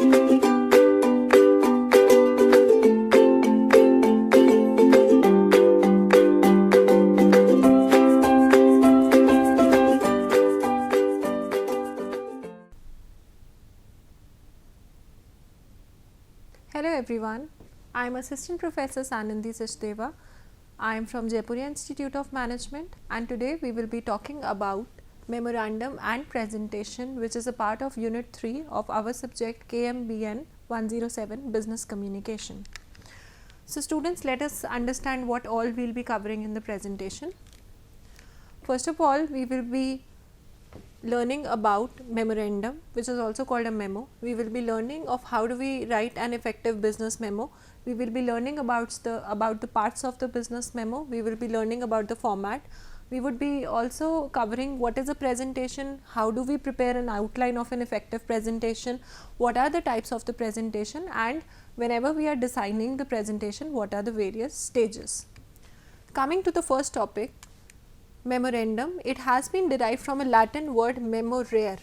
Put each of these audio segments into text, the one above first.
Hello everyone, I am Assistant Professor Sanandhi Sachdeva. I am from Jaipuria Institute of Management, and today we will be talking about memorandum and presentation, which is a part of Unit 3 of our subject KMBN 107 Business Communication. So students, let us understand what all we will be covering in the presentation. First of all, we will be learning about memorandum, which is also called a memo. We will be learning of how do we write an effective business memo. We will be learning about the parts of the business memo. We will be learning about the format. We would be also covering what is a presentation, how do we prepare an outline of an effective presentation, what are the types of the presentation, and whenever we are designing the presentation, what are the various stages. Coming to the first topic, memorandum, it has been derived from a Latin word memorare.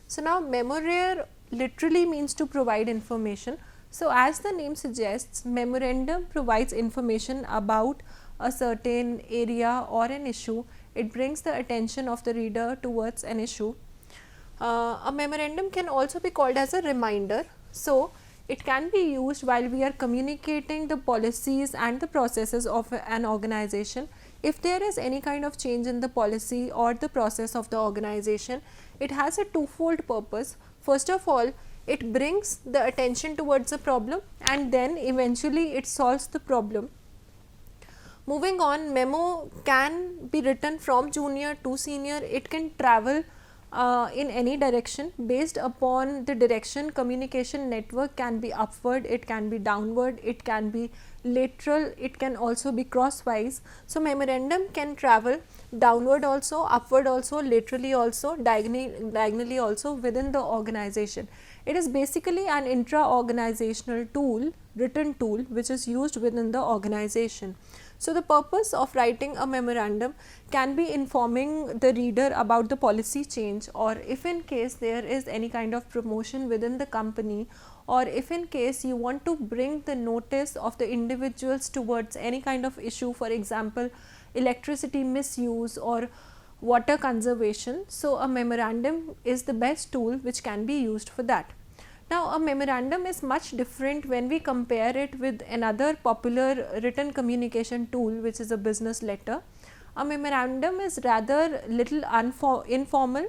So now memorare literally means to provide information. So as the name suggests, memorandum provides information about a certain area or an issue. It brings the attention of the reader towards an issue. A memorandum can also be called as a reminder. So it can be used while we are communicating the policies and the processes of an organization. If there is any kind of change in the policy or the process of the organization, it has a twofold purpose. First of all, it brings the attention towards the problem, and then eventually it solves the problem. Moving on, memo can be written from junior to senior. It can travel in any direction. Based upon the direction, communication network can be upward, it can be downward, it can be lateral, it can also be crosswise. So memorandum can travel downward also, upward also, laterally also, diagonally also within the organization. It is basically an intra-organizational tool, written tool, which is used within the organization. So the purpose of writing a memorandum can be informing the reader about the policy change, or if in case there is any kind of promotion within the company, or if in case you want to bring the notice of the individuals towards any kind of issue, for example electricity misuse or water conservation. So a memorandum is the best tool which can be used for that. Now a memorandum is much different when we compare it with another popular written communication tool, which is a business letter. A memorandum is rather little informal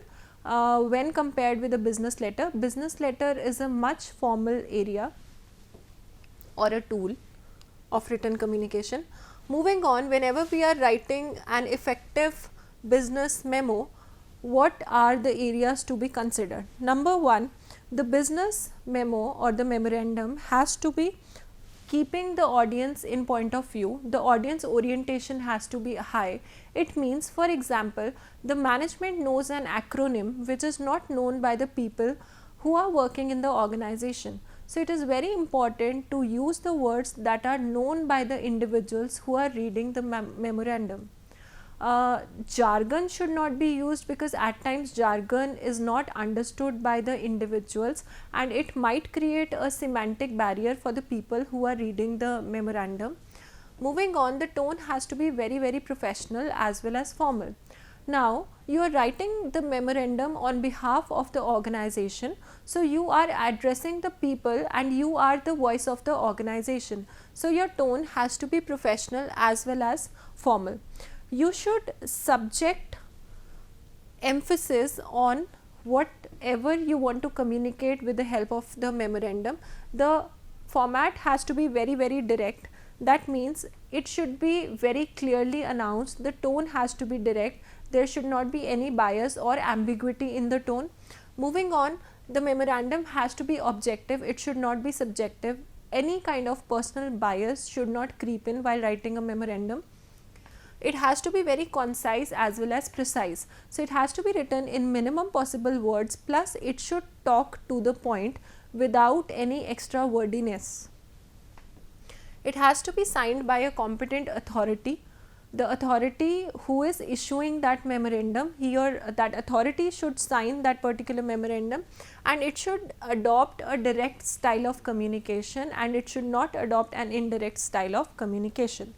when compared with a business letter. Business letter is a much formal area or a tool of written communication. Moving on, whenever we are writing an effective business memo, what are the areas to be considered? Number one, the business memo or the memorandum has to be keeping the audience in point of view. The audience orientation has to be high. It means, for example, the management knows an acronym which is not known by the people who are working in the organization. So it is very important to use the words that are known by the individuals who are reading the memorandum. Jargon should not be used, because at times jargon is not understood by the individuals and it might create a semantic barrier for the people who are reading the memorandum. Moving on, the tone has to be very professional as well as formal. Now you are writing the memorandum on behalf of the organization, so you are addressing the people and you are the voice of the organization. So your tone has to be professional as well as formal. You should subject emphasis on whatever you want to communicate with the help of the memorandum. The format has to be very direct. That means it should be very clearly announced. The tone has to be direct. There should not be any bias or ambiguity in the tone. Moving on, the memorandum has to be objective. It should not be subjective. Any kind of personal bias should not creep in while writing a memorandum. It has to be very concise as well as precise. So it has to be written in minimum possible words, plus it should talk to the point without any extra wordiness. It has to be signed by a competent authority. the authority who is issuing that memorandum, he or that authority should sign that particular memorandum, and it should adopt a direct style of communication and it should not adopt an indirect style of communication.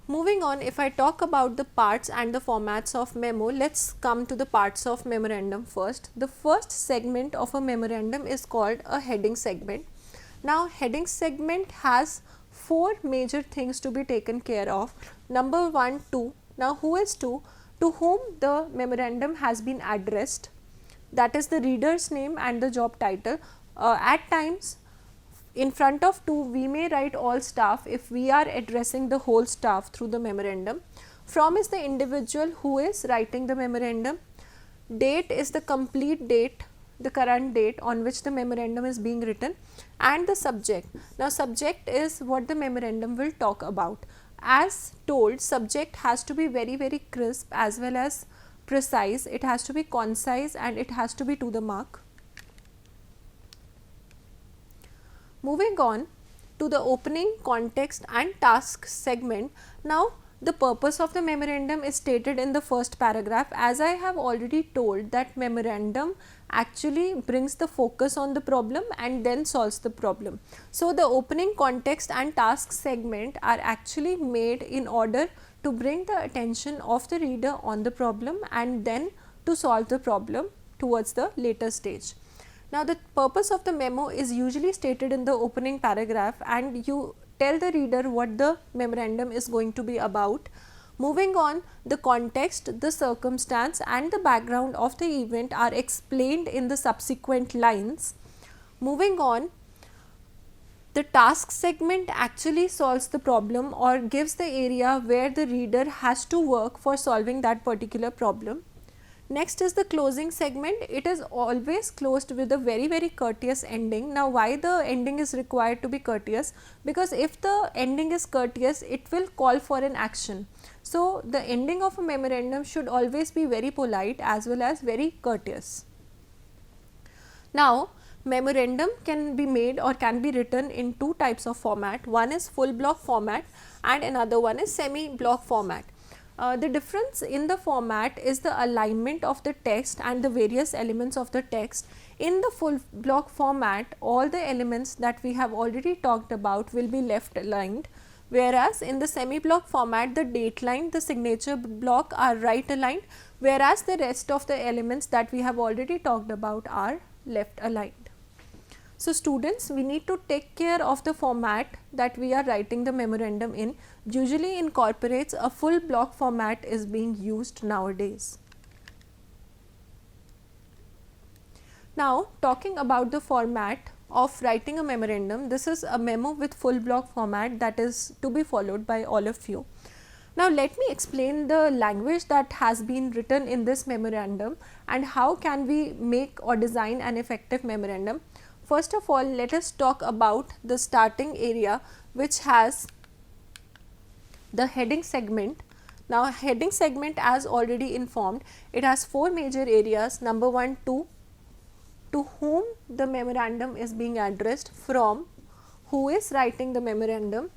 Moving on, if I talk about the parts and the formats of memo, let's come to the parts of memorandum first. The first segment of a memorandum is called a heading segment. Now, heading segment has four major things to be taken care of. Number one, to. Now, who is to whom the memorandum has been addressed, that is the reader's name and the job title. At times, in front of to, we may write all staff if we are addressing the whole staff through the memorandum. From is the individual who is writing the memorandum. Date is the complete date, the current date on which the memorandum is being written, and the subject. Now, subject is what the memorandum will talk about. As told, subject has to be very crisp as well as precise. It has to be concise and it has to be to the mark. Moving on to the opening, context and task segment. Now, the purpose of the memorandum is stated in the first paragraph. As I have already told, that memorandum actually brings the focus on the problem and then solves the problem. So, the opening, context and task segment are actually made in order to bring the attention of the reader on the problem and then to solve the problem towards the later stage. Now, the purpose of the memo is usually stated in the opening paragraph and you tell the reader what the memorandum is going to be about. Moving on, the context, the circumstance and the background of the event are explained in the subsequent lines. Moving on, the task segment actually solves the problem or gives the area where the reader has to work for solving that particular problem. Next is the closing segment. It is always closed with a very courteous ending. Now, why the ending is required to be courteous? Because if the ending is courteous, it will call for an action. So, the ending of a memorandum should always be very polite as well as very courteous. Now, memorandum can be made or can be written in two types of format. One is full block format and another one is semi block format. The difference in the format is the alignment of the text and the various elements of the text. In the full block format, all the elements that we have already talked about will be left aligned, whereas in the semi block format, the date line, the signature block are right aligned, whereas the rest of the elements that we have already talked about are left aligned. So, students, we need to take care of the format that we are writing the memorandum in. Usually in corporates, a full block format is being used nowadays. Now, talking about the format of writing a memorandum, this is a memo with full block format that is to be followed by all of you. Now, let me explain the language that has been written in this memorandum and how can we make or design an effective memorandum. First of all, let us talk about the starting area, which has the heading segment. Now, heading segment, as already informed, it has four major areas. Number one, to whom the memorandum is being addressed, from, who is writing the memorandum,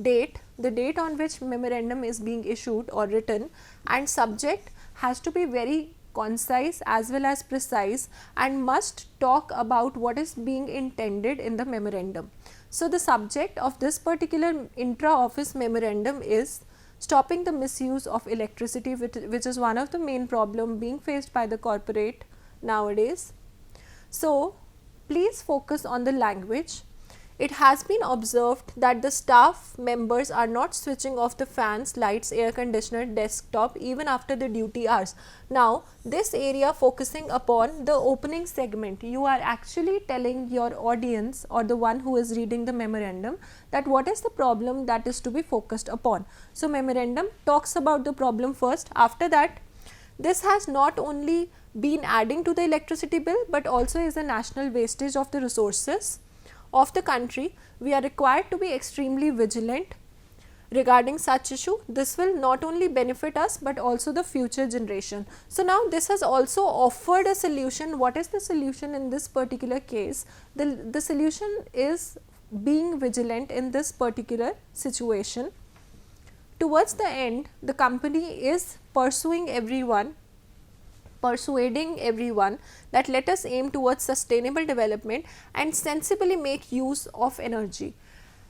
date, the date on which memorandum is being issued or written, and subject has to be very concise as well as precise and must talk about what is being intended in the memorandum. So, the subject of this particular intra-office memorandum is stopping the misuse of electricity, which is one of the main problem being faced by the corporate nowadays. So, please focus on the language. It has been observed that the staff members are not switching off the fans, lights, air conditioner, desktop even after the duty hours. Now, this area focusing upon the opening segment, you are actually telling your audience or the one who is reading the memorandum that what is the problem that is to be focused upon. So, memorandum talks about the problem first. After that, this has not only been adding to the electricity bill, but also is a national wastage of the resources of the country. We are required to be extremely vigilant regarding such issue. This will not only benefit us, but also the future generation. So, now this has also offered a solution. What is the solution in this particular case? The solution is being vigilant in this particular situation. towards the end, the company is persuading everyone that let us aim towards sustainable development and sensibly make use of energy.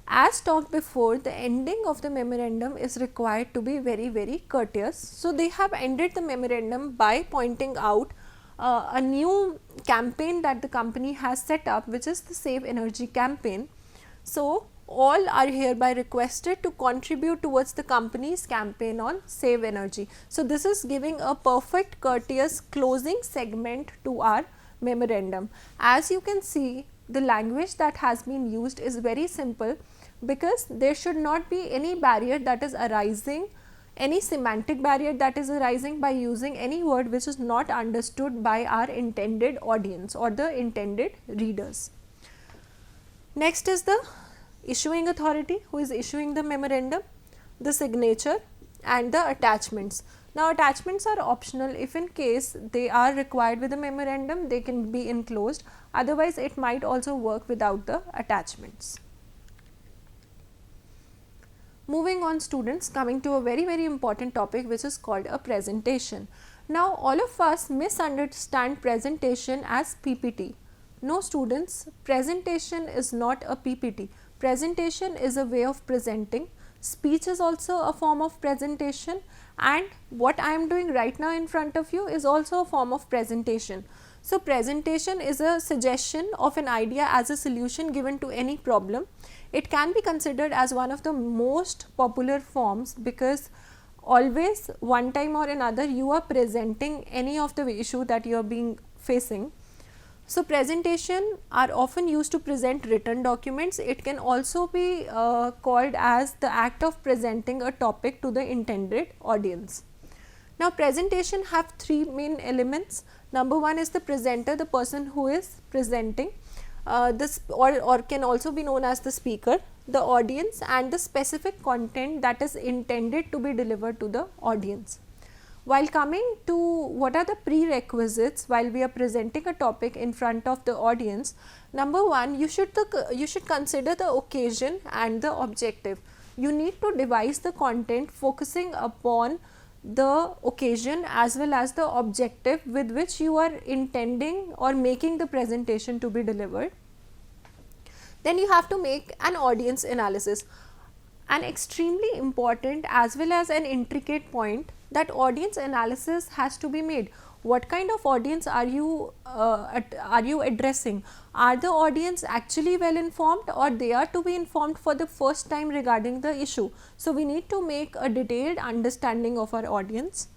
As talked before, the ending of the memorandum is required to be very courteous. So, they have ended the memorandum by pointing out a new campaign that the company has set up, which is the Save Energy campaign. So, all are hereby requested to contribute towards the company's campaign on Save Energy. So, this is giving a perfect courteous closing segment to our memorandum. As you can see, the language that has been used is very simple, because there should not be any barrier that is arising, any semantic barrier that is arising by using any word which is not understood by our intended audience or the intended readers. Next is the issuing authority, who is issuing the memorandum, the signature and the attachments. Now, attachments are optional. If in case they are required with the memorandum, they can be enclosed, otherwise it might also work without the attachments. Moving on, students, coming to a very important topic, which is called a presentation. Now, all of us misunderstand presentation as PPT. No, students, presentation is not a PPT. Presentation is a way of presenting. Speech is also a form of presentation, and what I am doing right now in front of you is also a form of presentation. So, presentation is a suggestion of an idea as a solution given to any problem. It can be considered as one of the most popular forms, because always one time or another you are presenting any of the issue that you are facing. So, presentation are often used to present written documents. It can also be called as the act of presenting a topic to the intended audience. Now, presentation have three main elements. Number one is the presenter, the person who is presenting, this or can also be known as the speaker, the audience, and the specific content that is intended to be delivered to the audience. While coming to what are the prerequisites while we are presenting a topic in front of the audience, number one, you should consider the occasion and the objective. You need to devise the content focusing upon the occasion as well as the objective with which you are intending or making the presentation to be delivered. Then you have to make an audience analysis. An extremely important as well as an intricate point, that audience analysis has to be made. What kind of audience are you addressing? Are the audience actually well informed, or they are to be informed for the first time regarding the issue? So, we need to make a detailed understanding of our audience.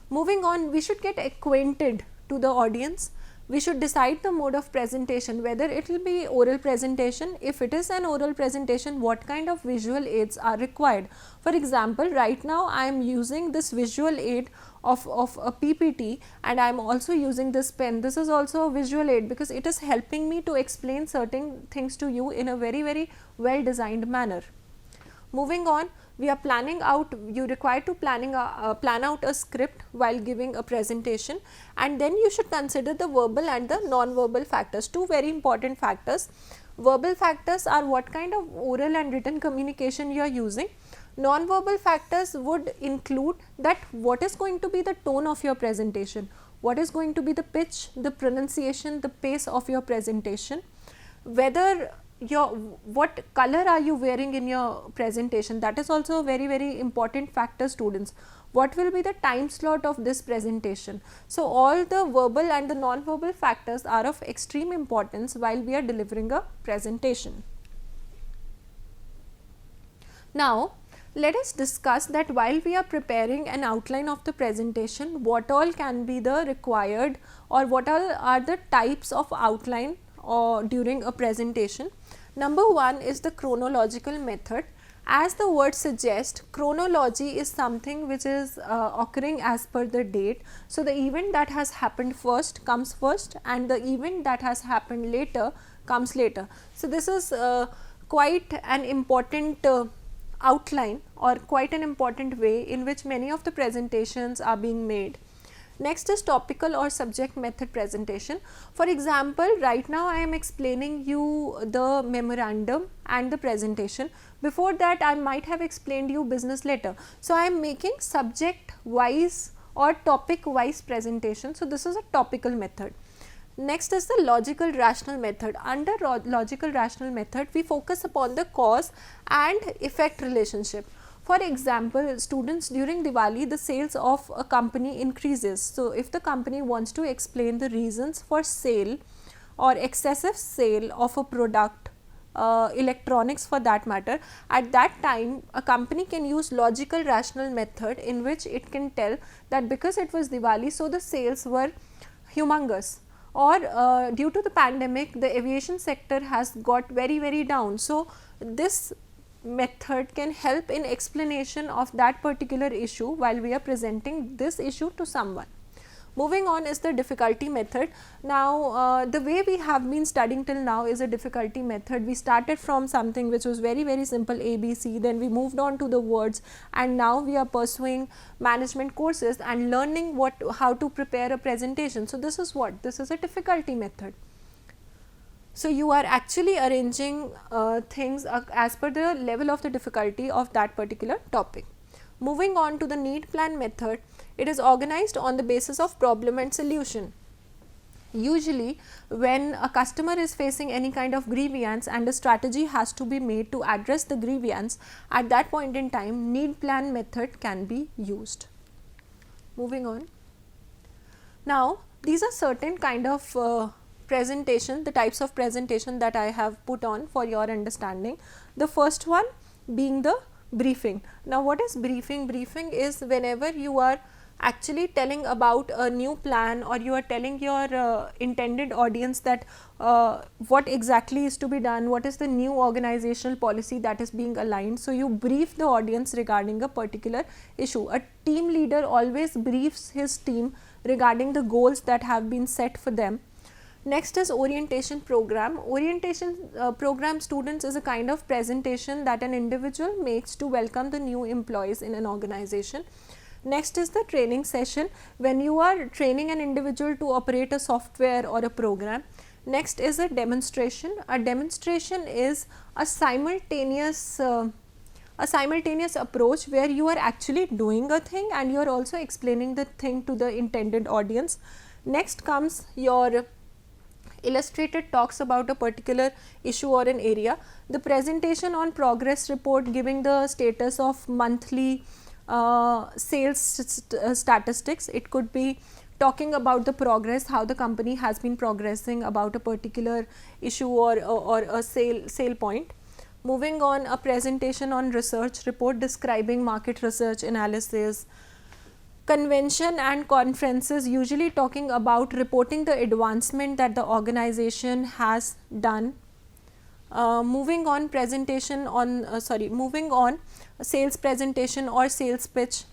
Moving on, we should get acquainted to the audience. We should decide the mode of presentation, whether it will be oral presentation. If it is an oral presentation, what kind of visual aids are required? For example, right now I am using this visual aid of a PPT, and I am also using this pen. This is also a visual aid because it is helping me to explain certain things to you in a very well designed manner. Moving on, we are planning out, you require to plan out a script while giving a presentation, and then you should consider the verbal and the non-verbal factors, two very important factors. Verbal factors are what kind of oral and written communication you are using. Non-verbal factors would include that what is going to be the tone of your presentation, what is going to be the pitch, the pronunciation, the pace of your presentation, whether what color are you wearing in your presentation. That is also a very important factor, students. What will be the time slot of this presentation? So, all the verbal and the non-verbal factors are of extreme importance while we are delivering a presentation. Now, let us discuss that while we are preparing an outline of the presentation, what all can be the required, or what all are the types of outline or during a presentation. Number one is the chronological method. As the word suggests, chronology is something which is occurring as per the date. So, the event that has happened first comes first, and the event that has happened later comes later. So, this is quite an important outline, or quite an important way in which many of the presentations are being made. Next is topical or subject method presentation. For example, right now I am explaining you the memorandum and the presentation. Before that I might have explained you business letter. So I am making subject wise or topic wise presentation. So this is a topical method. Next is the logical rational method. Under logical rational method, we focus upon the cause and effect relationship. For example, students, during Diwali the sales of a company increases. So if the company wants to explain the reasons for sale or excessive sale of a product, electronics for that matter, at that time a company can use logical rational method, in which it can tell that because it was Diwali, so the sales were humongous, or due to the pandemic the aviation sector has got very down. So this method can help in explanation of that particular issue while we are presenting this issue to someone. Moving on is the difficulty method. Now the way we have been studying till now is a difficulty method. We started from something which was very simple, ABC, then we moved on to the words, and now we are pursuing management courses and learning how to prepare a presentation. So this is what? This is a difficulty method. So you are actually arranging things as per the level of the difficulty of that particular topic. Moving on to the need plan method, it is organized on the basis of problem and solution. Usually when a customer is facing any kind of grievance and a strategy has to be made to address the grievance, at that point in time need plan method can be used. Moving on. Now these are certain kind of presentation, the types of presentation that I have put on for your understanding. The first one being the briefing. Now what is briefing? Briefing is whenever you are actually telling about a new plan, or you are telling your intended audience that what exactly is to be done, what is the new organizational policy that is being aligned. So you brief the audience regarding a particular issue. A team leader always briefs his team regarding the goals that have been set for them. Next is orientation program. Orientation program, students, is a kind of presentation that an individual makes to welcome the new employees in an organization. Next is the training session, when you are training an individual to operate a software or a program. Next is a demonstration. A demonstration is a simultaneous approach where you are actually doing a thing and you are also explaining the thing to the intended audience. Next comes your illustrated talks about a particular issue or an area. The presentation on progress report, giving the status of monthly sales statistics. It could be talking about the progress, how the company has been progressing about a particular issue or a sale point. Moving on, a presentation on research report describing market research analysis. Convention and conferences, usually talking about reporting the advancement that the organization has done. Moving on, sales presentation or sales pitch,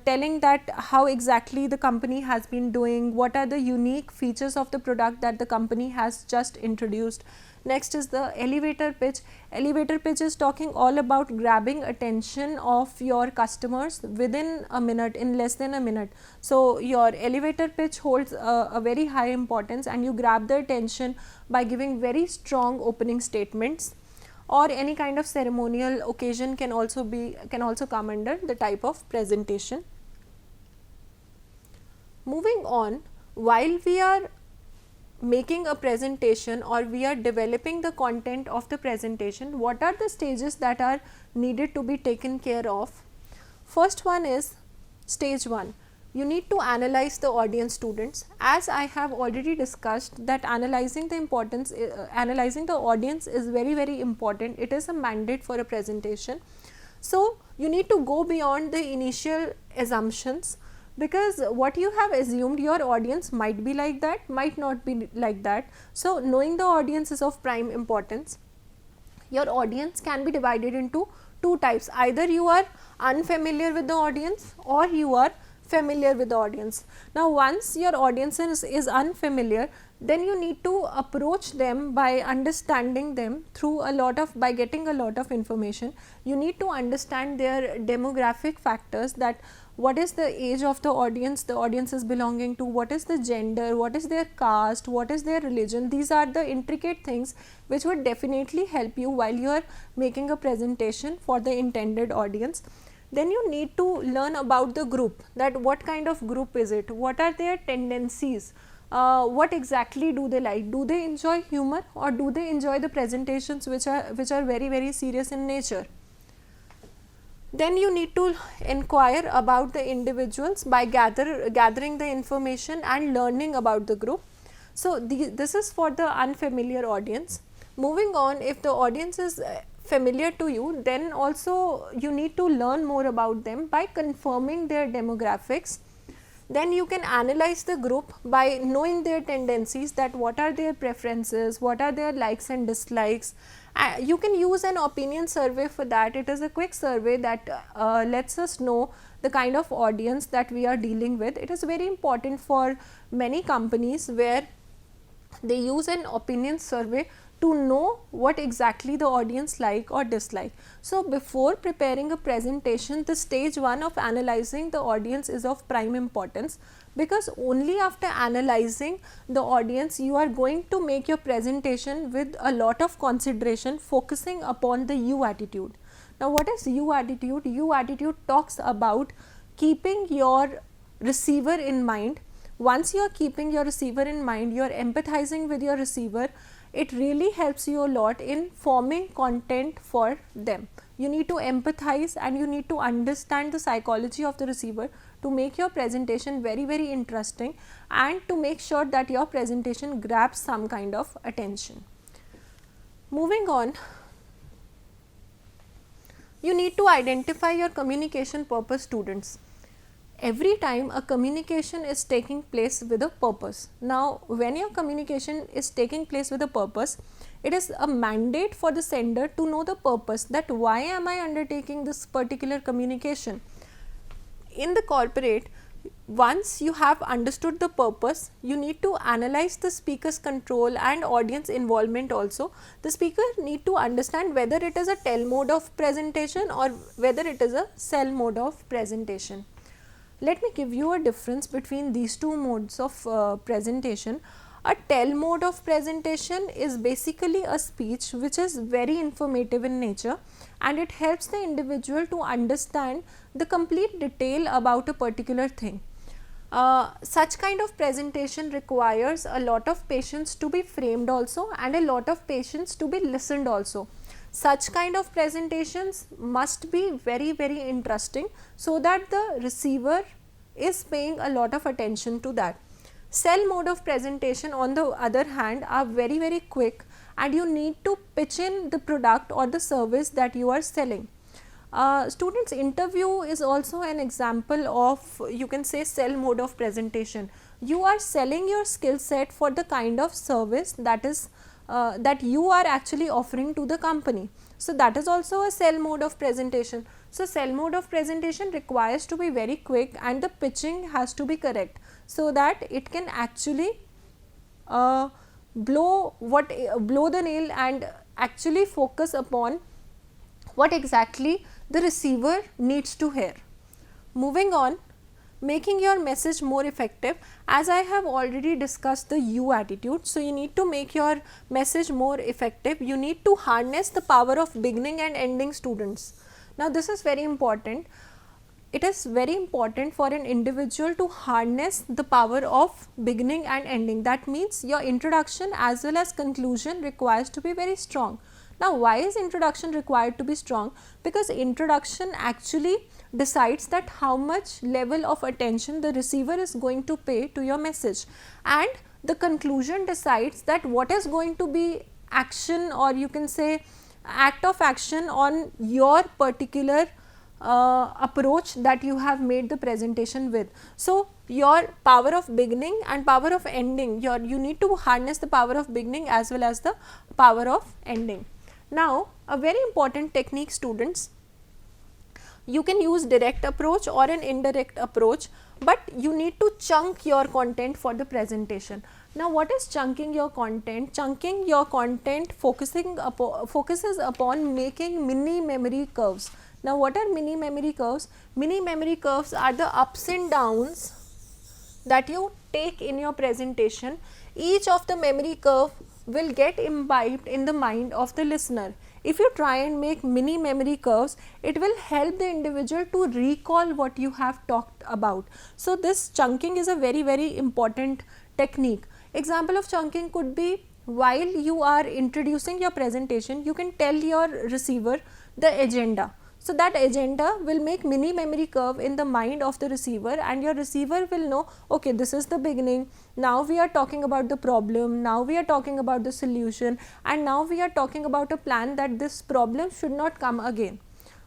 telling that how exactly the company has been doing, what are the unique features of the product that the company has just introduced. Next is the elevator pitch. Elevator pitch is talking all about grabbing attention of your customers within a minute, in less than a minute. So your elevator pitch holds a very high importance, and you grab the attention by giving very strong opening statements. Or any kind of ceremonial occasion can also come under the type of presentation. Moving on, while we are making a presentation or we are developing the content of the presentation, what are the stages that are needed to be taken care of? First one is stage 1. You need to analyze the audience, students. As I have already discussed that analyzing the audience is very important. It is a mandate for a presentation. So you need to go beyond the initial assumptions, because what you have assumed, your audience might be like that, might not be like that. So knowing the audience is of prime importance. Your audience can be divided into two types: either you are unfamiliar with the audience or you are familiar with the audience. Now once your audience is unfamiliar, then you need to approach them by understanding them through by getting a lot of information. You need to understand their demographic factors, that what is the age of the audience is belonging to, what is the gender, what is their caste, what is their religion. These are the intricate things which would definitely help you while you are making a presentation for the intended audience. Then you need to learn about the group, that what kind of group is it, what are their tendencies, what exactly do they like, do they enjoy humor or do they enjoy the presentations which are very serious in nature. Then you need to inquire about the individuals by gathering the information and learning about the group. So this is for the unfamiliar audience. Moving on, if the audience is familiar to you, then also you need to learn more about them by confirming their demographics. Then you can analyze the group by knowing their tendencies, that what are their preferences, what are their likes and dislikes. You can use an opinion survey for that. It is a quick survey that lets us know the kind of audience that we are dealing with. It is very important for many companies where they use an opinion survey to know what exactly the audience like or dislike. So before preparing a presentation, the stage 1 of analyzing the audience is of prime importance, because only after analyzing the audience you are going to make your presentation with a lot of consideration, focusing upon the you attitude. Now what is you attitude? You attitude talks about keeping your receiver in mind. Once you are keeping your receiver in mind, you are empathizing with your receiver, it really helps you a lot in forming content for them. You need to empathize and you need to understand the psychology of the receiver to make your presentation very interesting and to make sure that your presentation grabs some kind of attention. Moving on, you need to identify your communication purpose, students. Every time a communication is taking place with a purpose. Now when your communication is taking place with a purpose, it is a mandate for the sender to know the purpose, that why am I undertaking this particular communication. In the corporate, once you have understood the purpose, you need to analyze the speaker's control and audience involvement also. The speaker need to understand whether it is a tell mode of presentation or whether it is a sell mode of presentation. Let me give you a difference between these two modes of presentation. A tell mode of presentation is basically a speech which is very informative in nature, and it helps the individual to understand the complete detail about a particular thing. Such kind of presentation requires a lot of patience to be framed also and a lot of patience to be listened also. Such kind of presentations must be very interesting, so that the receiver is paying a lot of attention to that. Sell mode of presentation on the other hand are very quick, and you need to pitch in the product or the service that you are selling. Students, interview is also an example of, you can say, sell mode of presentation. You are selling your skill set for the kind of service that is that you are actually offering to the company. So that is also a sell mode of presentation. So sell mode of presentation requires to be very quick and the pitching has to be correct, so that it can actually blow the nail and actually focus upon what exactly the receiver needs to hear. Moving on, making your message more effective. As I have already discussed the you attitude, so you need to make your message more effective. You need to harness the power of beginning and ending, students. Now this is very important. It is very important for an individual to harness the power of beginning and ending. That means your introduction as well as conclusion requires to be very strong. Now why is introduction required to be strong? Because introduction actually decides that how much level of attention the receiver is going to pay to your message, and the conclusion decides that what is going to be action, or you can say act of action on your particular approach that you have made the presentation with. So your power of beginning and power of ending, you need to harness the power of beginning as well as the power of ending. Now a very important technique, students, you can use direct approach or an indirect approach, but you need to chunk your content for the presentation. Now, what is chunking your content? Chunking your content focuses upon making mini memory curves. Now, what are mini memory curves? Mini memory curves are the ups and downs that you take in your presentation. Each of the memory curve will get imbibed in the mind of the listener. If you try and make mini memory curves, it will help the individual to recall what you have talked about. So, this chunking is a very important technique. Example of chunking could be, while you are introducing your presentation, you can tell your receiver the agenda. So, that agenda will make mini memory curve in the mind of the receiver, and your receiver will know, okay, this is the beginning, now we are talking about the problem, now we are talking about the solution, and now we are talking about a plan that this problem should not come again.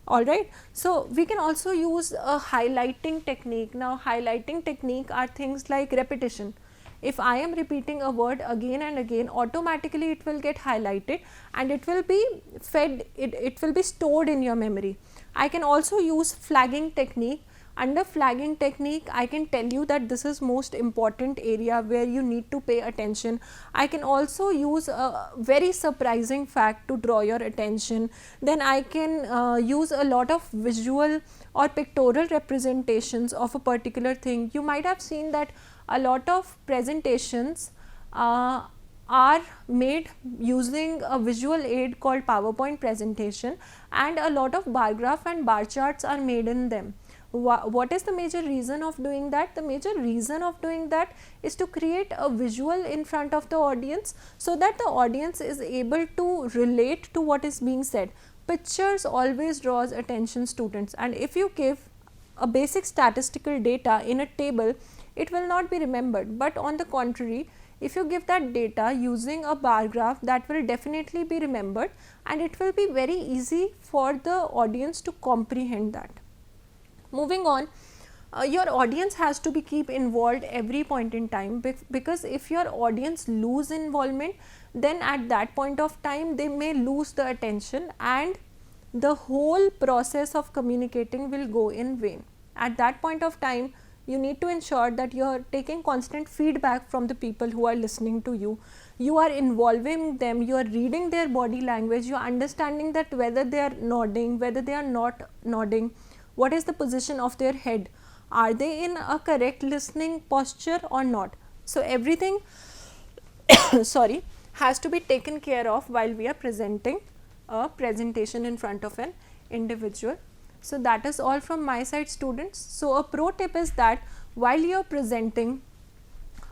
Alright. So, we can also use a highlighting technique. Now, highlighting technique are things like repetition. If I am repeating a word again and again, automatically it will get highlighted and it will be fed, it will be stored in your memory. I can also use flagging technique. Under flagging technique, I can tell you that this is most important area where you need to pay attention. I can also use a very surprising fact to draw your attention. Then I can use a lot of visual or pictorial representations of a particular thing. You might have seen that a lot of presentations are made using a visual aid called PowerPoint presentation, and a lot of bar graph and bar charts are made in them. What is the major reason of doing that? The major reason of doing that is to create a visual in front of the audience, so that the audience is able to relate to what is being said. Pictures always draws attention, students, and if you give a basic statistical data in a table, it will not be remembered, but on the contrary, if you give that data using a bar graph, that will definitely be remembered, and it will be very easy for the audience to comprehend that. Moving on, your audience has to be keep involved every point in time, because if your audience lose involvement, then at that point of time they may lose the attention and the whole process of communicating will go in vain. At that point of time, you need to ensure that you are taking constant feedback from the people who are listening to you. You are involving them, you are reading their body language, you are understanding that whether they are nodding, whether they are not nodding, what is the position of their head, are they in a correct listening posture or not. So, everything sorry, has to be taken care of while we are presenting a presentation in front of an individual. So, that is all from my side, students. So, a pro tip is that while you are presenting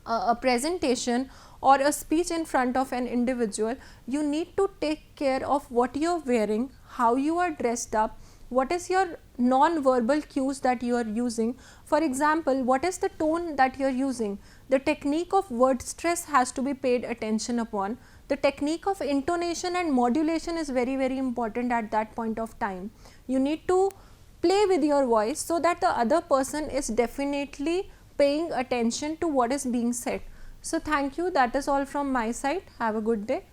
a presentation or a speech in front of an individual, you need to take care of what you are wearing, how you are dressed up, what is your non-verbal cues that you are using. For example, what is the tone that you are using? The technique of word stress has to be paid attention upon. The technique of intonation and modulation is very important at that point of time. You need to play with your voice so that the other person is definitely paying attention to what is being said. So, thank you. That is all from my side. Have a good day.